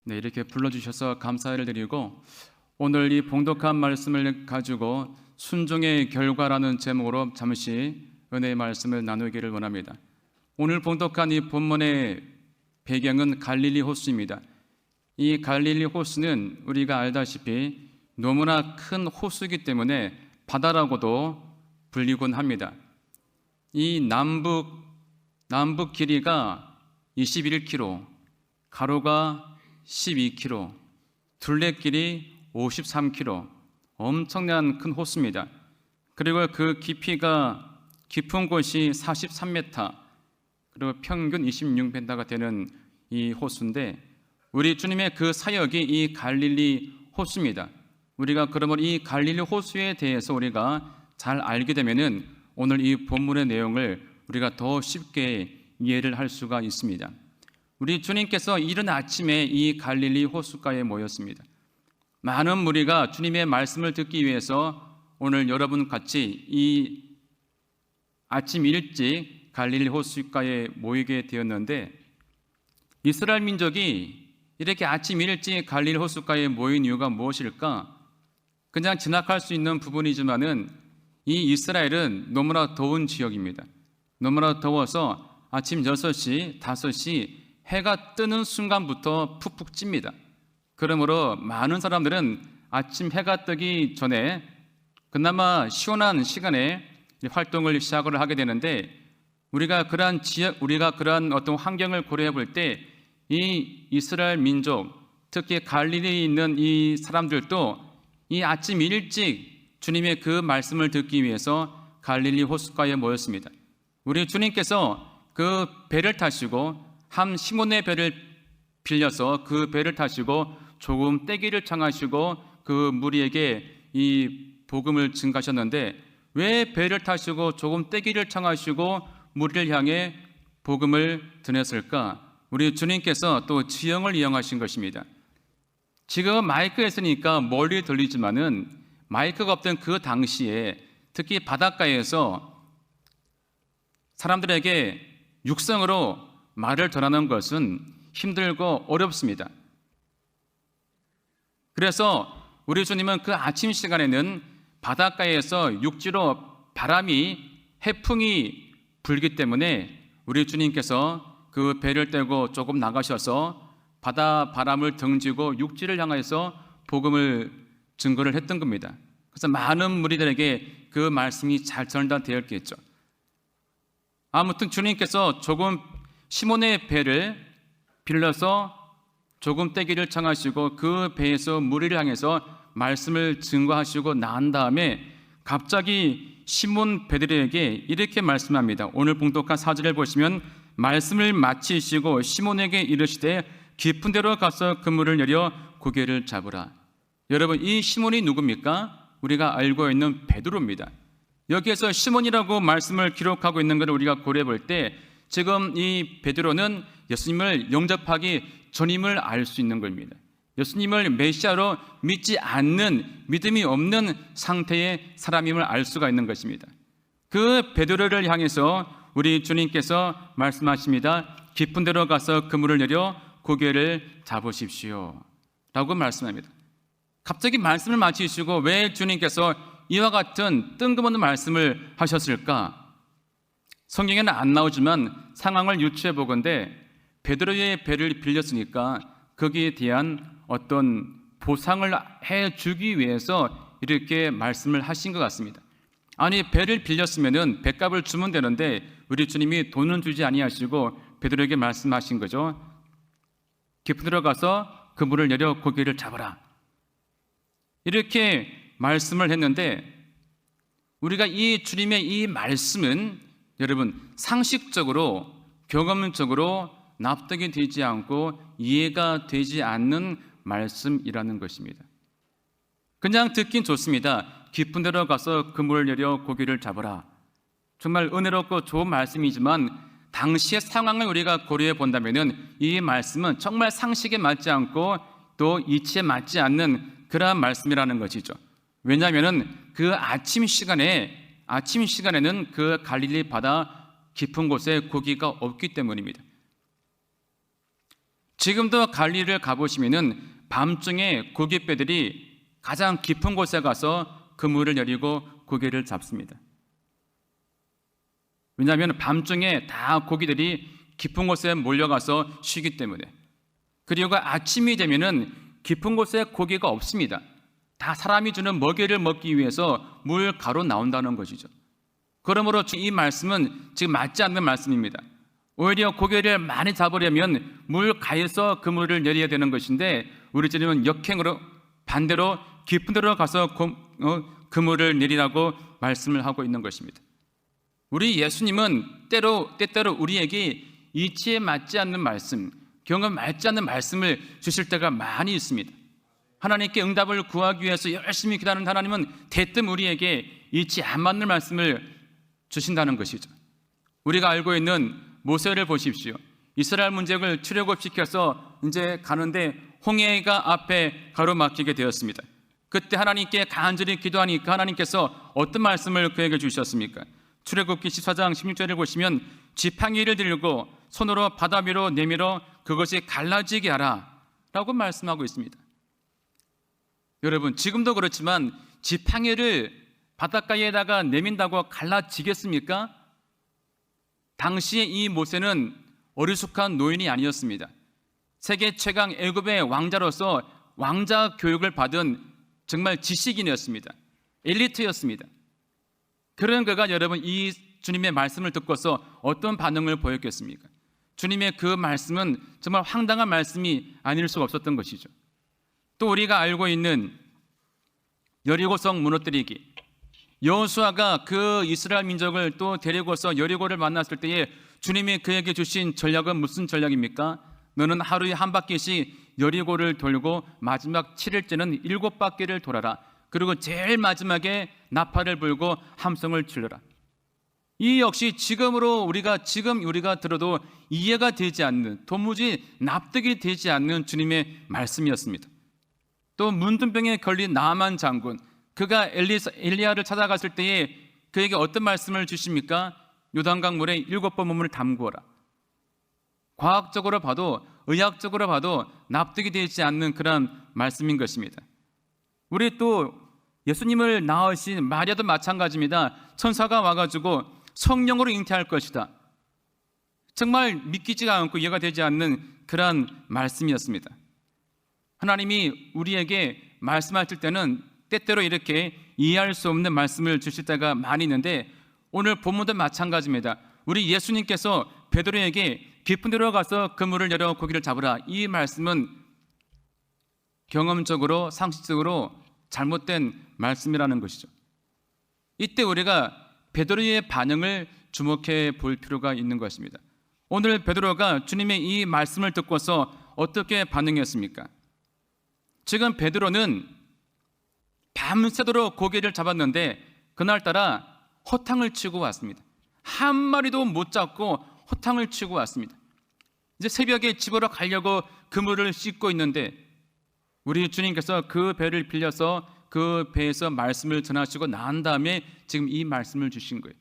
네, 이렇게 불러주셔서 감사를 드리고 오늘 이 봉독한 말씀을 가지고 순종의 결과라는 제목으로 잠시 은혜의 말씀을 나누기를 원합니다. 오늘 봉독한 이 본문의 배경은 갈릴리 호수입니다. 이 갈릴리 호수는 우리가 알다시피 너무나 큰 호수이기 때문에 바다라고도 불리곤 합니다. 이 남북 길이가 21km, 가로가 12km, 둘레길이 53km, 엄청난 큰 호수입니다. 그리고 그 깊이가 깊은 곳이 43m, 그리고 평균 26m가 되는 이 호수인데 우리 주님의 그 사역이 이 갈릴리 호수입니다. 우리가 그러면 이 갈릴리 호수에 대해서 우리가 잘 알게 되면은 오늘 이 본문의 내용을 우리가 더 쉽게 이해를 할 수가 있습니다. 우리 주님께서 이른 아침에 이 갈릴리 호숫가에 모였습니다. 많은 무리가 주님의 말씀을 듣기 위해서 오늘 여러분 같이 이 아침 일찍 갈릴리 호숫가에 모이게 되었는데 이스라엘 민족이 이렇게 아침 일찍 갈릴리 호숫가에 모인 이유가 무엇일까? 그냥 지나갈 수 있는 부분이지만은 이 이스라엘은 너무나 더운 지역입니다. 너무나 더워서 아침 6시, 5시 해가 뜨는 순간부터 푹푹 찝니다. 그러므로 많은 사람들은 아침 해가 뜨기 전에 그나마 시원한 시간에 활동을 시작을 하게 되는데 우리가 그러한 어떤 환경을 고려해 볼 때 이 이스라엘 민족, 특히 갈릴리에 있는 이 사람들도 이 아침 일찍 주님의 그 말씀을 듣기 위해서 갈릴리 호숫가에 모였습니다. 우리 주님께서 그 배를 타시고 한 시몬의 배를 빌려서 그 배를 타시고 조금 떼기를 청하시고 그 무리에게 이 복음을 증가하셨는데 왜 배를 타시고 조금 떼기를 청하시고 무리를 향해 복음을 전했을까? 우리 주님께서 또 지형을 이용하신 것입니다. 지금 마이크가 있으니까 멀리 들리지만은 마이크가 없던 그 당시에 특히 바닷가에서 사람들에게 육성으로 말을 전하는 것은 힘들고 어렵습니다. 그래서 우리 주님은 그 아침 시간에는 바닷가에서 육지로 해풍이 불기 때문에 우리 주님께서 그 배를 떼고 조금 나가셔서 바다 바람을 등지고 육지를 향해서 복음을 증거를 했던 겁니다. 그래서 많은 무리들에게 그 말씀이 잘 전달되었겠죠. 아무튼 주님께서 조금 시몬의 배를 빌려서 조금 떼기를 청하시고 그 배에서 무리를 향해서 말씀을 증거하시고 난 다음에 갑자기 시몬 베드로에게 이렇게 말씀합니다. 오늘 봉독한 4절을 보시면 말씀을 마치시고 시몬에게 이르시되 깊은 데로 가서 그물을 내려 고기를 잡으라. 여러분, 이 시몬이 누굽니까? 우리가 알고 있는 베드로입니다. 여기에서 시몬이라고 말씀을 기록하고 있는 것을 우리가 고려해 볼 때 지금 이 베드로는 예수님을 영접하기 전임을 알 수 있는 겁니다. 예수님을 메시아로 믿지 않는, 믿음이 없는 상태의 사람임을 알 수가 있는 것입니다. 그 베드로를 향해서 우리 주님께서 말씀하십니다. 깊은 데로 가서 그물을 내려 고기를 잡으십시오 라고 말씀합니다. 갑자기 말씀을 마치시고 왜 주님께서 이와 같은 뜬금없는 말씀을 하셨을까? 성경에는 안 나오지만 상황을 유추해 보건대 베드로의 배를 빌렸으니까 거기에 대한 어떤 보상을 해주기 위해서 이렇게 말씀을 하신 것 같습니다. 아니, 배를 빌렸으면은 배값을 주면 되는데 우리 주님이 돈은 주지 아니하시고 베드로에게 말씀하신 거죠. 깊은 데로 가서 그물을 내려 고기를 잡아라. 이렇게 말씀을 했는데 우리가 이 주님의 이 말씀은 여러분 상식적으로 경험적으로 납득이 되지 않고 이해가 되지 않는 말씀이라는 것입니다. 그냥 듣긴 좋습니다. 깊은 데로 가서 그물을 내려 고기를 잡아라. 정말 은혜롭고 좋은 말씀이지만 당시의 상황을 우리가 고려해 본다면 이 말씀은 정말 상식에 맞지 않고 또 이치에 맞지 않는 그러한 말씀이라는 것이죠. 왜냐하면 그 아침 시간에는 그 갈릴리 바다 깊은 곳에 고기가 없기 때문입니다. 지금도 갈릴리를 가보시면은 밤중에 고깃배들이 가장 깊은 곳에 가서 그물을 내리고 고기를 잡습니다. 왜냐하면 밤중에 다 고기들이 깊은 곳에 몰려가서 쉬기 때문에. 그리고 아침이 되면은 깊은 곳에 고기가 없습니다. 다 사람이 주는 먹이를 먹기 위해서 물 가로 나온다는 것이죠. 그러므로 이 말씀은 지금 맞지 않는 말씀입니다. 오히려 고기를 많이 잡으려면 물 가에서 그물을 내려야 되는 것인데 우리 주님은 역행으로 반대로 깊은 데로 가서 그물을 내리라고 말씀을 하고 있는 것입니다. 우리 예수님은 때때로 우리에게 이치에 맞지 않는 말씀, 경험 맞지 않는 말씀을 주실 때가 많이 있습니다. 하나님께 응답을 구하기 위해서 열심히 기도하는 하나님은 대뜸 우리에게 이치 안 맞는 말씀을 주신다는 것이죠. 우리가 알고 있는 모세를 보십시오. 이스라엘 문제를 출애굽시켜서 이제 가는데 홍해가 앞에 가로막히게 되었습니다. 그때 하나님께 간절히 기도하니까 하나님께서 어떤 말씀을 그에게 주셨습니까? 출애굽기 14장 16절을 보시면 지팡이를 들고 손으로 바다 위로 내밀어 그것이 갈라지게 하라 라고 말씀하고 있습니다. 여러분, 지금도 그렇지만 지팡이를 바닷가에다가 내민다고 갈라지겠습니까? 당시에 이 모세는 어리숙한 노인이 아니었습니다. 세계 최강 애굽의 왕자로서 왕자 교육을 받은 정말 지식인이었습니다. 엘리트였습니다. 그런 그가 여러분 이 주님의 말씀을 듣고서 어떤 반응을 보였겠습니까? 주님의 그 말씀은 정말 황당한 말씀이 아닐 수가 없었던 것이죠. 또 우리가 알고 있는 여리고성 무너뜨리기, 여호수아가 그 이스라엘 민족을 또 데리고서 여리고를 만났을 때에 주님이 그에게 주신 전략은 무슨 전략입니까? 너는 하루에 한 바퀴씩 여리고를 돌고 마지막 7일째는 7바퀴를 돌아라. 그리고 제일 마지막에 나팔을 불고 함성을 질러라. 이 역시 우리가 들어도 이해가 되지 않는, 도무지 납득이 되지 않는 주님의 말씀이었습니다. 또 문둥병에 걸린 나아만 장군, 그가 엘리야를 찾아갔을 때에 그에게 어떤 말씀을 주십니까? 요단강 물에 7번 몸을 담그어라. 과학적으로 봐도 의학적으로 봐도 납득이 되지 않는 그런 말씀인 것입니다. 우리 또 예수님을 낳으신 마리아도 마찬가지입니다. 천사가 와가지고 성령으로 잉태할 것이다. 정말 믿기지가 않고 이해가 되지 않는 그런 말씀이었습니다. 하나님이 우리에게 말씀하실 때는 때때로 이렇게 이해할 수 없는 말씀을 주실 때가 많이 있는데 오늘 본문도 마찬가지입니다. 우리 예수님께서 베드로에게 깊은 데로 가서 그물을 내려 고기를 잡으라, 이 말씀은 경험적으로 상식적으로 잘못된 말씀이라는 것이죠. 이때 우리가 베드로의 반응을 주목해 볼 필요가 있는 것입니다. 오늘 베드로가 주님의 이 말씀을 듣고서 어떻게 반응했습니까? 지금 베드로는 밤새도록 고기를 잡았는데 그날따라 허탕을 치고 왔습니다. 한 마리도 못 잡고 허탕을 치고 왔습니다. 이제 새벽에 집으로 가려고 그물을 씻고 있는데 우리 주님께서 그 배를 빌려서 그 배에서 말씀을 전하시고 난 다음에 지금 이 말씀을 주신 거예요.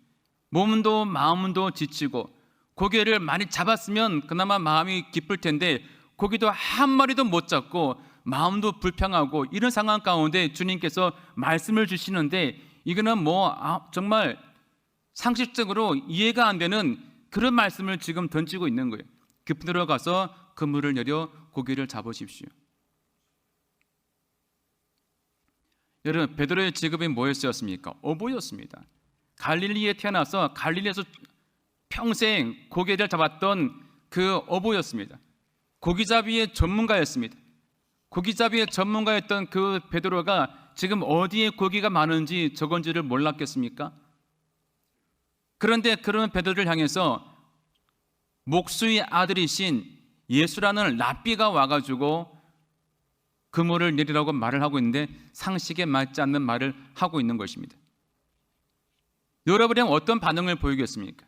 몸도 마음도 지치고 고기를 많이 잡았으면 그나마 마음이 기쁠 텐데 고기도 한 마리도 못 잡고 마음도 불평하고 이런 상황 가운데 주님께서 말씀을 주시는데 이거는 정말 상식적으로 이해가 안 되는 그런 말씀을 지금 던지고 있는 거예요. 깊은 데로 가서 그물을 내려 고기를 잡으십시오. 여러분, 베드로의 직업이 뭐였습니까? 어부였습니다. 갈릴리에 태어나서 갈릴리에서 평생 고기를 잡았던 그 어부였습니다. 고기잡이의 전문가였습니다. 고기잡이의 전문가였던 그 베드로가 지금 어디에 고기가 많은지 적은지를 몰랐겠습니까? 그런데 그런 베드로를 향해서 목수의 아들이신 예수라는 랍비가 와가지고 그물을 내리라고 말을 하고 있는데 상식에 맞지 않는 말을 하고 있는 것입니다. 여러분은 어떤 반응을 보이겠습니까?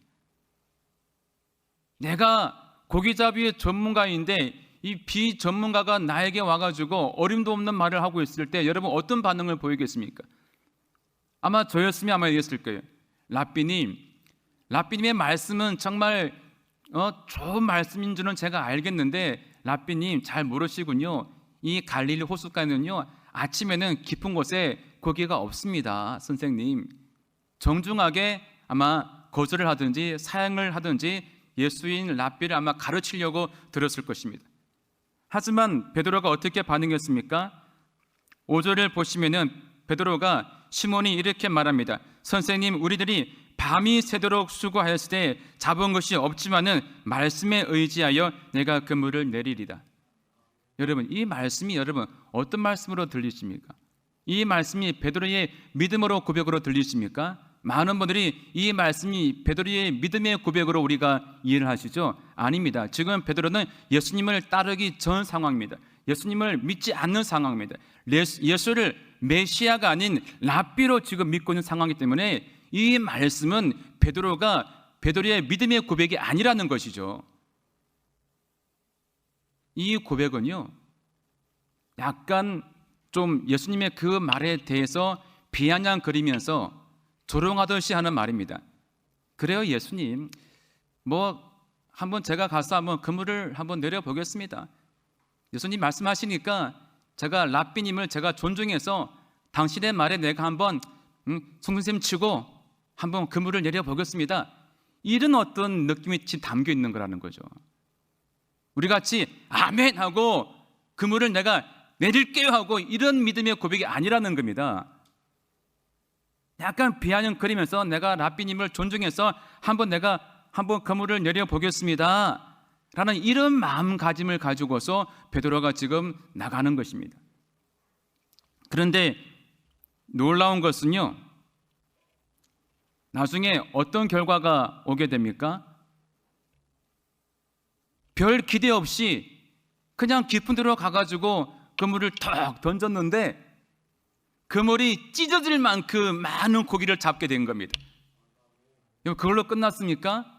내가 고기잡이의 전문가인데 이 비전문가가 나에게 와가지고 어림도 없는 말을 하고 있을 때 여러분 어떤 반응을 보이겠습니까? 아마 저였으면 아마 이랬을 거예요. 랍비님의 말씀은 정말 좋은 말씀인 줄은 제가 알겠는데 랍비님 잘 모르시군요. 이 갈릴리 호숫가는요, 아침에는 깊은 곳에 고기가 없습니다. 선생님, 정중하게 아마 거절을 하든지 사양을 하든지 예수인 랍비를 아마 가르치려고 들었을 것입니다. 하지만 베드로가 어떻게 반응했습니까? 5절을 보시면은 베드로가 시몬이 이렇게 말합니다. 선생님, 우리들이 밤이 새도록 수고하였을 때 잡은 것이 없지만은 말씀에 의지하여 내가 그물을 내리리다. 여러분, 이 말씀이 여러분 어떤 말씀으로 들리십니까? 이 말씀이 베드로의 믿음으로 고백으로 들리십니까? 많은 분들이 이 말씀이 베드로의 믿음의 고백으로 우리가 이해를 하시죠? 아닙니다. 지금 베드로는 예수님을 따르기 전 상황입니다. 예수님을 믿지 않는 상황입니다. 예수를 메시아가 아닌 랍비로 지금 믿고 있는 상황이기 때문에 이 말씀은 베드로의 믿음의 고백이 아니라는 것이죠. 이 고백은요, 약간 좀 예수님의 그 말에 대해서 비아냥거리면서 조롱하듯이 하는 말입니다. 그래요, 예수님, 한번 제가 가서 한번 그물을 한번 내려보겠습니다. 예수님 말씀하시니까 제가 랍비님을 제가 존중해서 당신의 말에 내가 한번 송선생 치고 한번 그물을 내려보겠습니다. 이런 어떤 느낌이 지금 담겨 있는 거라는 거죠. 우리 같이 아멘 하고 그물을 내가 내릴게요 하고 이런 믿음의 고백이 아니라는 겁니다. 약간 비아냥거리면서 내가 랍비님을 존중해서 내가 한번 그물을 내려보겠습니다 라는 이런 마음가짐을 가지고서 베드로가 지금 나가는 것입니다. 그런데 놀라운 것은요, 나중에 어떤 결과가 오게 됩니까? 별 기대 없이 그냥 깊은 데로 가가지고 그물을 턱 던졌는데 그물이 찢어질 만큼 많은 고기를 잡게 된 겁니다. 그걸로 끝났습니까?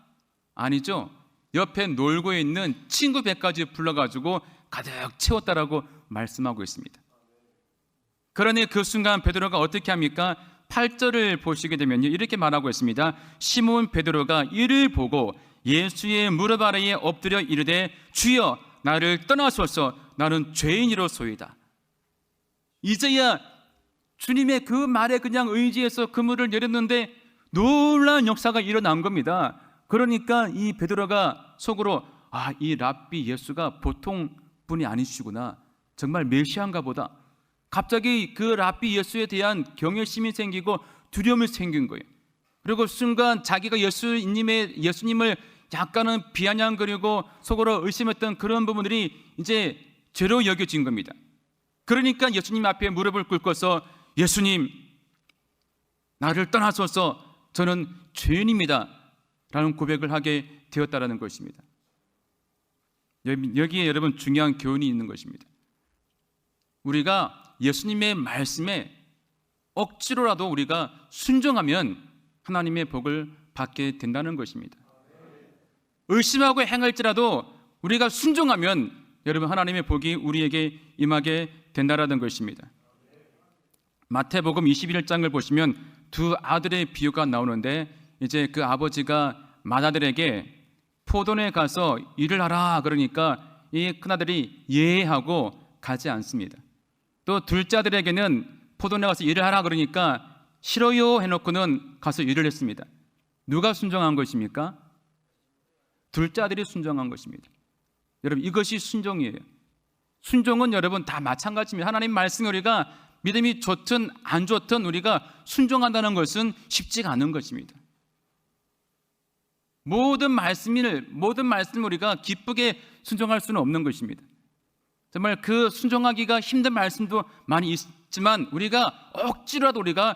아니죠. 옆에 놀고 있는 친구 배까지 불러가지고 가득 채웠다라고 말씀하고 있습니다. 그러니 그 순간 베드로가 어떻게 합니까? 8절을 보시게 되면요, 이렇게 말하고 있습니다. 시몬 베드로가 이를 보고 예수의 무릎 아래에 엎드려 이르되 주여 나를 떠나소서 나는 죄인이로소이다. 이제야 주님의 그 말에 그냥 의지해서 그물을 내렸는데 놀라운 역사가 일어난 겁니다. 그러니까 이 베드로가 속으로 이 랍비 예수가 보통 분이 아니시구나, 정말 메시아인가 보다. 갑자기 그 랍비 예수에 대한 경외심이 생기고 두려움이 생긴 거예요. 그리고 순간 자기가 예수님을 약간은 비아냥거리고 속으로 의심했던 그런 부분들이 이제 죄로 여겨진 겁니다. 그러니까 예수님 앞에 무릎을 꿇고서 예수님 나를 떠나소서 저는 죄인입니다 라는 고백을 하게 되었다라는 것입니다. 여기에 여러분 중요한 교훈이 있는 것입니다. 우리가 예수님의 말씀에 억지로라도 우리가 순종하면 하나님의 복을 받게 된다는 것입니다. 의심하고 행할지라도 우리가 순종하면 여러분 하나님의 복이 우리에게 임하게 된다라는 것입니다. 마태복음 21장을 보시면 두 아들의 비유가 나오는데 이제 그 아버지가 맏아들에게 포도원에 가서 일을 하라 그러니까 이 큰아들이 예하고 가지 않습니다. 또 둘째 아들에게는 포도원에 가서 일을 하라 그러니까 싫어요 해놓고는 가서 일을 했습니다. 누가 순종한 것입니까? 둘째 아들이 순종한 것입니다. 여러분 이것이 순종이에요. 순종은 여러분 다 마찬가지입니다. 하나님 말씀에 우리가 믿음이 좋든 안 좋든 우리가 순종한다는 것은 쉽지가 않은 것입니다. 모든 말씀을 우리가 기쁘게 순종할 수는 없는 것입니다. 정말 그 순종하기가 힘든 말씀도 많이 있지만 우리가 억지로라도 우리가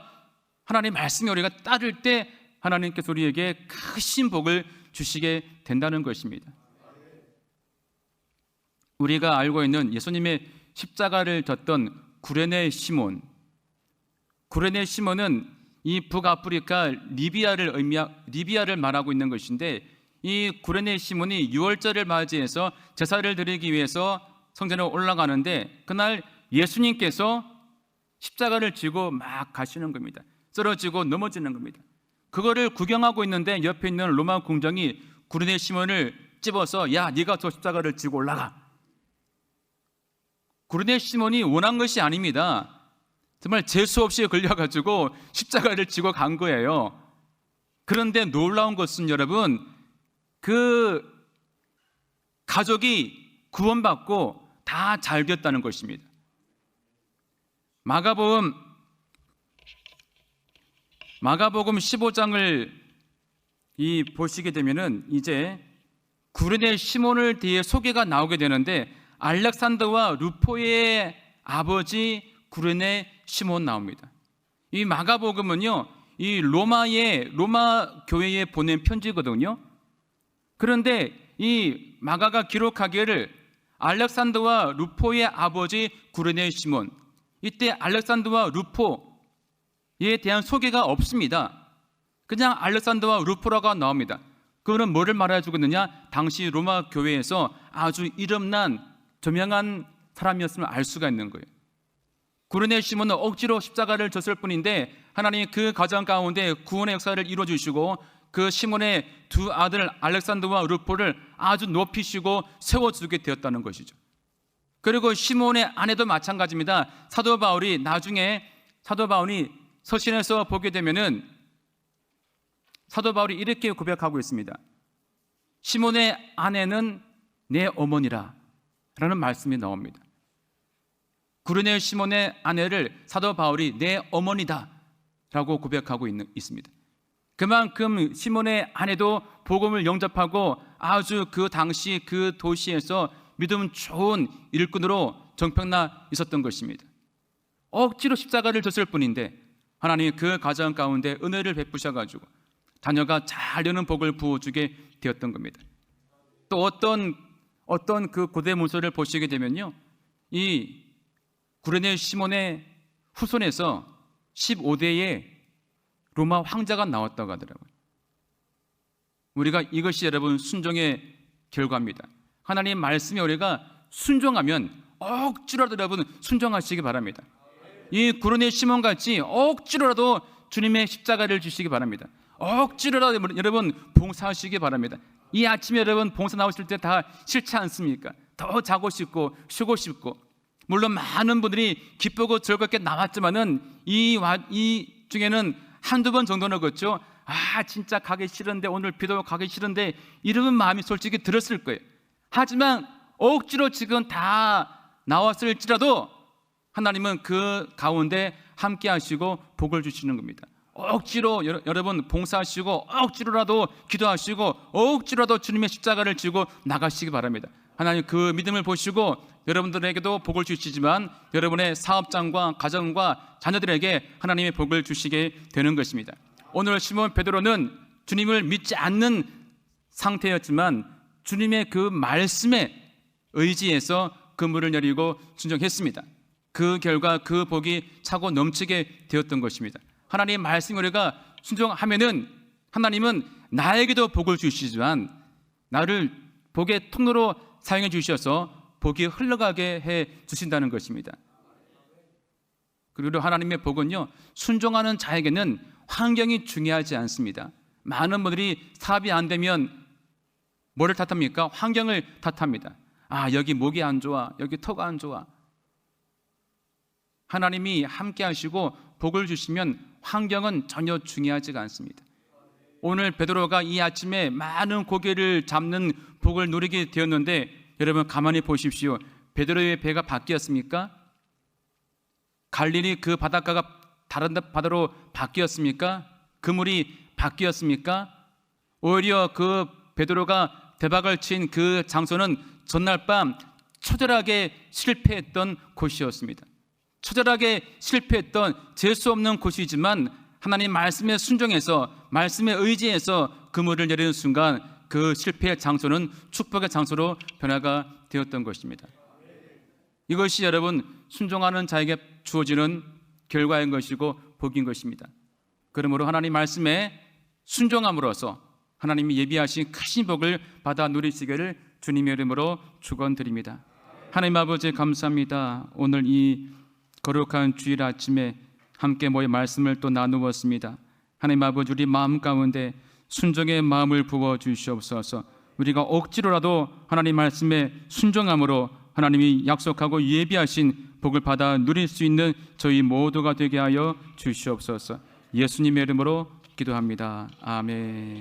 하나님 말씀에 우리가 따를 때 하나님께서 우리에게 크신 복을 주시게 된다는 것입니다. 우리가 알고 있는 예수님의 십자가를 졌던 구레네 시몬은 이 북아프리카 리비아를 말하고 있는 것인데 이 구레네 시몬이 유월절을 맞이해서 제사를 드리기 위해서 성전에 올라가는데 그날 예수님께서 십자가를 지고 막 가시는 겁니다. 쓰러지고 넘어지는 겁니다. 그거를 구경하고 있는데 옆에 있는 로마 궁정이 구레네 시몬을 찝어서 야, 네가 저 십자가를 지고 올라가. 구레네 시몬이 원한 것이 아닙니다. 정말 재수 없이 걸려가지고 십자가를 지고 간 거예요. 그런데 놀라운 것은 여러분, 그 가족이 구원받고 다 잘 되었다는 것입니다. 마가복음 15장을 보시게 되면은 이제 구레네 시몬을 뒤에 소개가 나오게 되는데 알렉산더와 루포의 아버지 구레네 시몬 나옵니다. 이 마가복음은요, 이 로마 교회에 보낸 편지거든요. 그런데 이 마가가 기록하기를 알렉산더와 루포의 아버지 구레네 시몬, 이때 알렉산더와 루포에 대한 소개가 없습니다. 그냥 알렉산더와 루포라가 나옵니다. 그거는 뭐를 말해주고 있느냐? 당시 로마 교회에서 아주 이름난 저명한 사람이었음을 알 수가 있는 거예요. 구레네 시몬은 억지로 십자가를 졌을 뿐인데 하나님이 그 가정 가운데 구원의 역사를 이루어주시고 그 시몬의 두 아들 알렉산더와 루포를 아주 높이시고 세워주게 되었다는 것이죠. 그리고 시몬의 아내도 마찬가지입니다. 사도 바울이 서신에서 보게 되면은 사도 바울이 이렇게 고백하고 있습니다. 시몬의 아내는 내 어머니라 라는 말씀이 나옵니다. 구레네 시몬의 아내를 사도 바울이 내 어머니다 라고 고백하고 있습니다. 그만큼 시몬의 아내도 복음을 영접하고 아주 그 당시 그 도시에서 믿음 좋은 일꾼으로 정평나 있었던 것입니다. 억지로 십자가를 졌을 뿐인데 하나님이 그 가정 가운데 은혜를 베푸셔가지고 자녀가 잘 되는 복을 부어주게 되었던 겁니다. 또 어떤 그 고대 문서를 보시게 되면요, 이 구레네 시몬의 후손에서 15대의 로마 황자가 나왔다고 하더라고요. 우리가 이것이 여러분 순종의 결과입니다. 하나님 말씀에 우리가 순종하면 억지로라도 여러분 순종하시기 바랍니다. 이 구레네 시몬같이 억지로라도 주님의 십자가를 주시기 바랍니다. 억지로라도 여러분 봉사하시기 바랍니다. 이 아침에 여러분 봉사 나오실 때 다 싫지 않습니까? 더 자고 싶고 쉬고 싶고, 물론 많은 분들이 기쁘고 즐겁게 나왔지만은 이 중에는 한두 번 정도는 그렇죠. 아, 진짜 가기 싫은데, 오늘 비도 가기 싫은데, 이런 마음이 솔직히 들었을 거예요. 하지만 억지로 지금 다 나왔을지라도 하나님은 그 가운데 함께 하시고 복을 주시는 겁니다. 억지로 여러분 봉사하시고 억지로라도 기도하시고 억지로라도 주님의 십자가를 지고 나가시기 바랍니다. 하나님 그 믿음을 보시고 여러분들에게도 복을 주시지만 여러분의 사업장과 가정과 자녀들에게 하나님의 복을 주시게 되는 것입니다. 오늘 시몬 베드로는 주님을 믿지 않는 상태였지만 주님의 그 말씀에 의지해서 그물을 내리고 순종했습니다. 그 결과 그 복이 차고 넘치게 되었던 것입니다. 하나님의 말씀을 우리가 순종하면은 하나님은 나에게도 복을 주시지만 나를 복의 통로로 사용해 주셔서 복이 흘러가게 해 주신다는 것입니다. 그리고 하나님의 복은요, 순종하는 자에게는 환경이 중요하지 않습니다. 많은 분들이 사업이 안 되면 뭐를 탓합니까? 환경을 탓합니다. 아, 여기 목이 안 좋아, 여기 턱 안 좋아. 하나님이 함께 하시고 복을 주시면 환경은 전혀 중요하지가 않습니다. 오늘 베드로가 이 아침에 많은 고기를 잡는 복을 누리게 되었는데 여러분 가만히 보십시오. 베드로의 배가 바뀌었습니까? 갈릴리 그 바닷가가 다른 바다로 바뀌었습니까? 그물이 바뀌었습니까? 오히려 그 베드로가 대박을 친 그 장소는 전날 밤 처절하게 실패했던 곳이었습니다. 처절하게 실패했던 재수 없는 곳이지만 하나님 말씀에 순종해서 말씀에 의지해서 그물을 내리는 순간 그 실패의 장소는 축복의 장소로 변화가 되었던 것입니다. 이것이 여러분 순종하는 자에게 주어지는 결과인 것이고 복인 것입니다. 그러므로 하나님 말씀에 순종함으로써 하나님이 예비하신 크신 복을 받아 누리시기를 주님의 이름으로 축원드립니다. 하나님 아버지 감사합니다. 오늘 이 거룩한 주일 아침에 함께 모여 말씀을 또 나누었습니다. 하나님 아버지 우리 마음 가운데 순종의 마음을 부어 주시옵소서. 우리가 억지로라도 하나님 말씀에 순종함으로 하나님이 약속하고 예비하신 복을 받아 누릴 수 있는 저희 모두가 되게 하여 주시옵소서. 예수님의 이름으로 기도합니다. 아멘.